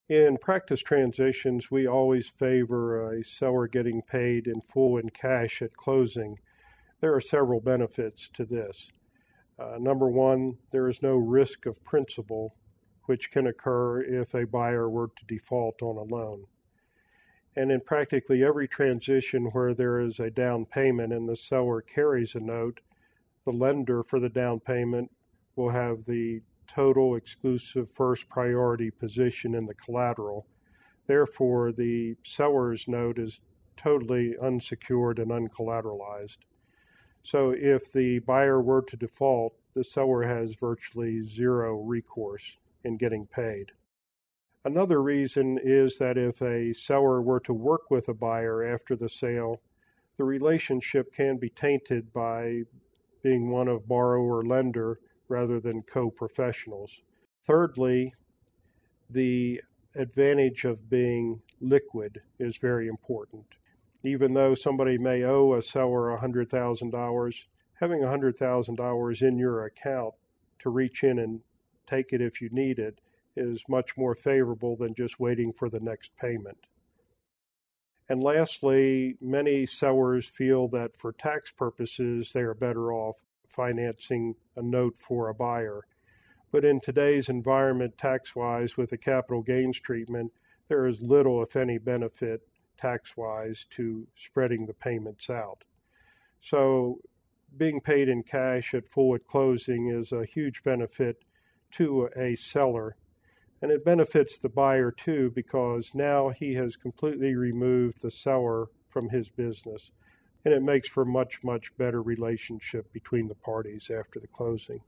In practice transitions, we always favor a seller getting paid in full in cash at closing. There are several benefits to this. Number one, there is no risk of principal, which can occur if a buyer were to default on a loan. And in practically every transition where there is a down payment and the seller carries a note, the lender for the down payment will have the total exclusive first priority position in the collateral. Therefore, the seller's note is totally unsecured and uncollateralized. So if the buyer were to default, the seller has virtually zero recourse in getting paid. Another reason is that if a seller were to work with a buyer after the sale, the relationship can be tainted by being one of borrower-lender rather than co-professionals. Thirdly, the advantage of being liquid is very important. Even though somebody may owe a seller $100,000, having $100,000 in your account to reach in and take it if you need it is much more favorable than just waiting for the next payment. And lastly, many sellers feel that for tax purposes, they are better off financing a note for a buyer. But in today's environment, tax-wise, with the capital gains treatment, there is little, if any, benefit tax-wise to spreading the payments out. So being paid in cash at full at closing is a huge benefit to a seller. And it benefits the buyer too, because now he has completely removed the seller from his business. And it makes for a much, much better relationship between the parties after the closing.